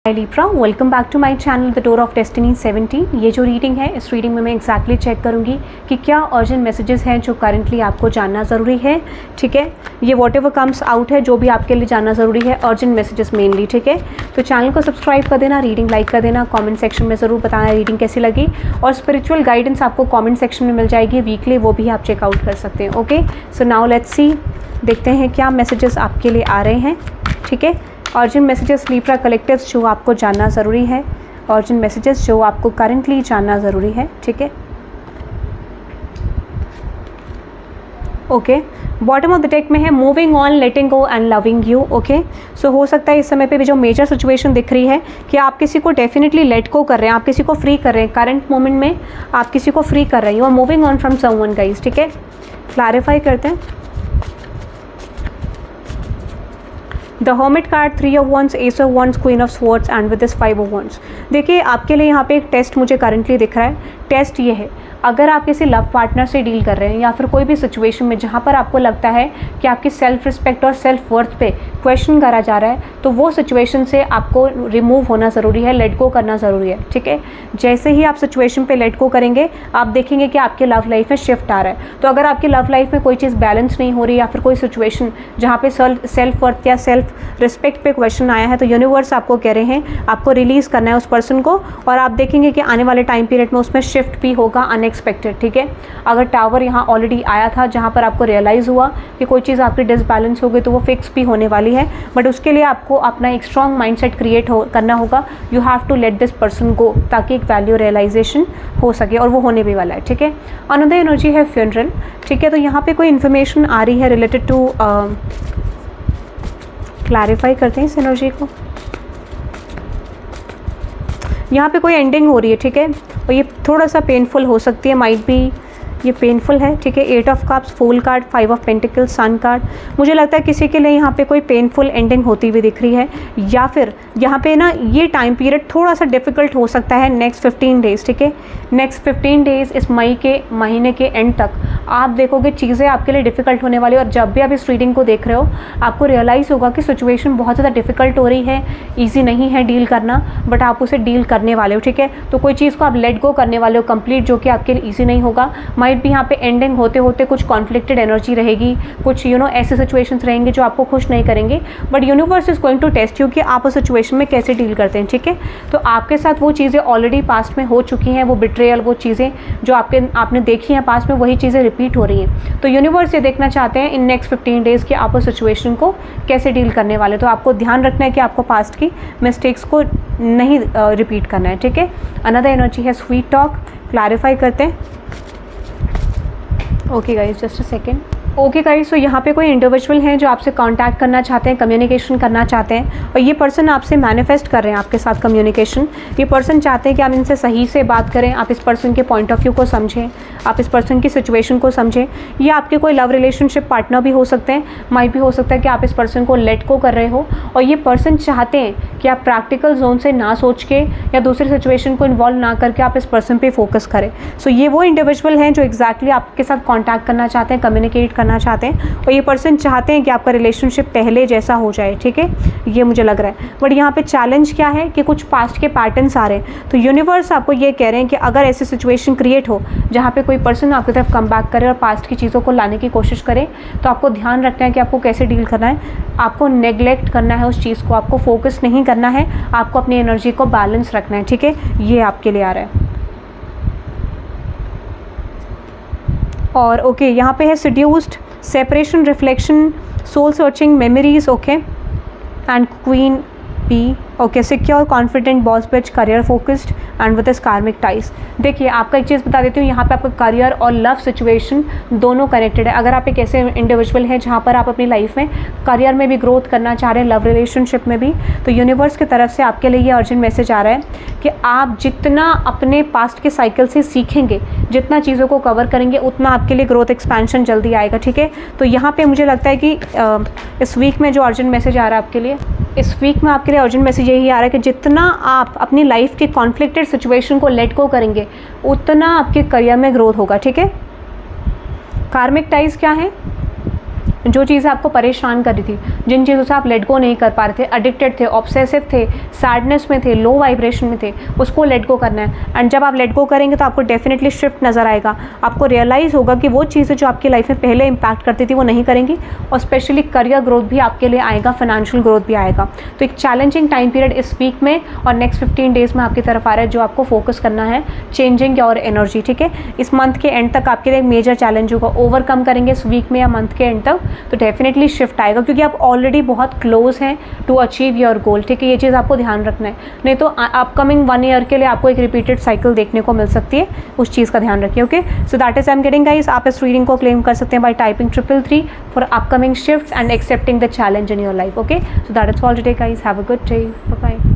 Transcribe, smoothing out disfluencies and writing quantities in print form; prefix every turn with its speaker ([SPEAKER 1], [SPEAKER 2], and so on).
[SPEAKER 1] Hi Libra, welcome back to my channel the door of destiny 17। ये जो reading है, इस रीडिंग में मैं एक्जैक्टली चेक करूँगी कि क्या अर्जेंट मैसेजेस हैं जो करंटली आपको जानना ज़रूरी है। ठीक है, ये वॉट एवर कम्स आउट है जो भी आपके लिए जानना ज़रूरी है, अर्जेंट मैसेजेस मेनली। ठीक है, तो चैनल को सब्सक्राइब कर देना, रीडिंग लाइक कर देना, कॉमेंट सेक्शन में ज़रूर बताना रीडिंग कैसी लगी, और स्पिरिचुअल गाइडेंस आपको कॉमेंट सेक्शन में मिल जाएगी वीकली, वो भी आप चेकआउट कर सकते हैं। Okay, so now let's see, देखते हैं क्या मैसेजेस आपके लिए आ रहे हैं। ठीक है, अर्जेंट मैसेजेस लीब्रा कलेक्टिव्स जो आपको जानना ज़रूरी है, अर्जेंट मैसेजेस जो आपको करंटली जानना ज़रूरी है। ठीक है, okay, bottom of the deck में है moving on, letting go and loving you. Okay, so हो सकता है इस समय पे भी जो मेजर सिचुएशन दिख रही है कि आप किसी को डेफिनेटली लेट गो कर रहे हैं, आप किसी को फ्री कर रहे हैं, करंट मोमेंट में आप किसी को फ्री कर रहे हैं, you are moving on from someone guys. ठीक है, क्लैरिफाई करते हैं। The hermit card, 3 of wands, ace of wands, queen of swords and with this 5 of wands. देखिए, आपके लिए यहाँ पे एक टेस्ट मुझे करंटली दिख रहा है। टेस्ट ये है, अगर आप किसी लव पार्टनर से डील कर रहे हैं या फिर कोई भी सिचुएशन में जहाँ पर आपको लगता है कि आपकी सेल्फ रिस्पेक्ट और सेल्फ वर्थ पे क्वेश्चन करा जा रहा है, तो वो सिचुएशन से आपको रिमूव होना ज़रूरी है, लेट गो करना ज़रूरी है। ठीक है, जैसे ही आप सिचुएशन पे लेट गो करेंगे, आप देखेंगे कि आपके लव लाइफ में शिफ्ट आ रहा है। तो अगर आपकी लव लाइफ में कोई चीज़ बैलेंस नहीं हो रही या फिर कोई सिचुएशन जहाँ पे सेल्फ वर्थ या सेल्फ रिस्पेक्ट पे क्वेश्चन आया है, तो यूनिवर्स आपको कह रहे हैं आपको रिलीज़ करना है उस पर्सन को, और आप देखेंगे कि आने वाले टाइम पीरियड में उसमें शिफ्ट भी होगा अनएक्सपेक्टेड। ठीक है, अगर टावर यहाँ ऑलरेडी आया था जहाँ पर आपको रियलाइज़ हुआ कि कोई चीज़ आपकी डिसबैलेंस हो गई, तो वो फिक्स भी होने वाली है, बट उसके लिए आपको अपना एक स्ट्रॉन्ग माइंडसेट क्रिएट करना होगा। You have to let this person go, ताकि एक वैल्यू रियलाइजेशन हो सके, और वो होने भी वाला है। ठीक है, अनदर एनर्जी है फ्यूनरल। ठीक है, तो यहाँ पे कोई इन्फॉर्मेशन आ रही है रिलेटेड टू, क्लैरिफाई करते हैं इस एनर्जी को। यहाँ पे कोई एंडिंग हो रही है। ठीक है, और ये थोड़ा सा पेनफुल हो सकती है, माइट बी ये पेनफुल है। ठीक है, 8 of cups, fool card, 5 of pentacles, sun card. मुझे लगता है किसी के लिए यहाँ पे कोई पेनफुल एंडिंग होती हुई दिख रही है, या फिर यहाँ पे ना ये टाइम पीरियड थोड़ा सा डिफ़िकल्ट हो सकता है नेक्स्ट 15 डेज़। ठीक है, नेक्स्ट 15 डेज़, इस मई के महीने के एंड तक आप देखोगे चीज़ें आपके लिए डिफ़िकल्ट होने वाली है, और जब भी आप इस रीडिंग को देख रहे हो, आपको रियलाइज़ होगा कि सिचुएशन बहुत ज़्यादा डिफ़िकल्ट हो रही है, ईजी नहीं है डील करना, बट आप उसे डील करने वाले हो। ठीक है, तो कोई चीज़ को आप लेट गो करने वाले हो कंप्लीट, जो कि आपके लिए ईजी नहीं होगा। माइट भी यहाँ पे एंडिंग होते होते कुछ कॉन्फ्लिक्टेड एनर्जी रहेगी, कुछ ऐसे सिचुएशंस रहेंगे जो आपको खुश नहीं करेंगे, but universe is going to test you कि आप उस सिचुएशन में कैसे डील करते हैं। ठीक है, तो आपके साथ वो चीज़ें ऑलरेडी पास्ट में हो चुकी हैं, वो बिट्रेयल, वो चीज़ें जो आपने देखी हैं पास्ट में, वही चीज़ें रिपीट हो रही हैं। तो यूनिवर्स ये देखना चाहते हैं इन नेक्स्ट 15 डेज़ कि आप उस सिचुएशन को कैसे डील करने वाले। तो आपको ध्यान रखना है कि आपको पास्ट की मिस्टेक्स को नहीं रिपीट करना है। ठीक है, अनदर एनर्जी है स्वीट टॉक। क्लैरिफाई करते हैं। Okay guys, just a second. Okay guys, तो यहाँ पे कोई इंडिविजुअल हैं जो आपसे कांटेक्ट करना चाहते हैं, कम्युनिकेशन करना चाहते हैं, और ये पर्सन आपसे मैनिफेस्ट कर रहे हैं आपके साथ कम्युनिकेशन। ये पर्सन चाहते हैं कि आप इनसे सही से बात करें, आप इस पर्सन के पॉइंट ऑफ व्यू को समझें, आप इस पर्सन की सिचुएशन को समझें। ये आपके कोई लव रिलेशनशिप पार्टनर भी हो सकते हैं, माइट भी हो सकता है कि आप इस पर्सन को लेट गो कर रहे हो, और ये पर्सन चाहते हैं कि आप प्रैक्टिकल जोन से ना सोच के या दूसरी सिचुएशन को इन्वॉल्व ना करके आप इस पर्सन पे फोकस करें। सो ये वो इंडिविजुअल हैं जो एग्जैक्टली आपके साथ कॉन्टैक्ट करना चाहते हैं, कम्युनिकेट करना चाहते हैं, और ये पर्सन चाहते हैं कि आपका रिलेशनशिप पहले जैसा हो जाए। ठीक है, ये मुझे लग रहा है, बट यहाँ पे चैलेंज क्या है कि कुछ पास्ट के पैटर्न्स आ रहे हैं। तो यूनिवर्स आपको ये कह रहे हैं कि अगर ऐसी सिचुएशन क्रिएट हो जहाँ पे कोई पर्सन आपकी तरफ कम बैक करे और पास्ट की चीज़ों को लाने की कोशिश करे, तो आपको ध्यान रखना है कि आपको कैसे डील करना है। आपको नेग्लेक्ट करना है उस चीज़ को, आपको फोकस नहीं करना है, आपको अपनी एनर्जी को बैलेंस रखना है। ठीक है, ये आपके लिए आ रहा है। और ओके, यहाँ पे है seduced, separation, reflection, soul searching, memories. Okay, and queen bee. Okay, secure, confident, boss bitch, career focused and with karmic ties. देखिए, आपका एक चीज़ बता देती हूँ, यहाँ पे आपका करियर और लव सिचुएशन दोनों कनेक्टेड है। अगर आप एक ऐसे इंडिविजुअल हैं जहाँ पर आप अपनी लाइफ में करियर में भी ग्रोथ करना चाह रहे हैं, लव रिलेशनशिप में भी, तो यूनिवर्स की तरफ से आपके लिए ये अर्जेंट मैसेज आ रहा है कि आप जितना अपने पास्ट के साइकिल से सीखेंगे, जितना चीज़ों को कवर करेंगे, उतना आपके लिए ग्रोथ एक्सपेंशन जल्दी आएगा। ठीक है, तो यहाँ पर मुझे लगता है कि इस वीक में जो अर्जेंट मैसेज आ रहा है आपके लिए, इस वीक में आपके लिए अर्जेंट मैसेज यही आ रहा है कि जितना आप अपनी लाइफ की कॉन्फ्लिक्टेड सिचुएशन को लेट गो करेंगे, उतना आपके करियर में ग्रोथ होगा। ठीक है, कार्मिक टाइज क्या है? जो चीज़ें आपको परेशान कर रही थी, जिन चीज़ों से आप लेट गो नहीं कर पा रहे थे, एडिक्टेड थे, ऑब्सेसिव थे, सैडनेस में थे, लो वाइब्रेशन में थे, उसको लेट गो करना है। एंड जब आप लेट गो करेंगे तो आपको डेफिनेटली शिफ्ट नज़र आएगा। आपको रियलाइज़ होगा कि वो चीज़ें जो आपकी लाइफ में पहले इंपैक्ट करती थी वो नहीं करेंगी, और स्पेशली करियर ग्रोथ भी आपके लिए आएगा, फाइनेंशियल ग्रोथ भी आएगा। तो एक चैलेंजिंग टाइम पीरियड इस वीक में और नेक्स्ट 15 डेज़ में आपकी तरफ आ रहा है, जो आपको फोकस करना है चेंजिंग योर एनर्जी, ठीक है। इस मंथ के एंड तक आपके लिए एक मेजर चैलेंज होगा, ओवरकम करेंगे इस वीक में या मंथ के एंड तक तो डेफिनेटली शिफ्ट आएगा, क्योंकि आप ऑलरेडी बहुत क्लोज हैं टू अचीव योर गोल, ठीक है। ये चीज़ आपको ध्यान रखना है, नहीं तो अपकमिंग 1 ईयर के लिए आपको एक रिपीटेड साइकिल देखने को मिल सकती है। उस चीज़ का ध्यान रखिए, okay. So that is I am getting guys, आप इस रीडिंग को क्लेम कर सकते हैं by typing 333 for upcoming shifts and accepting the challenge in your life, okay. So that is all today guys, have a good day, bye bye.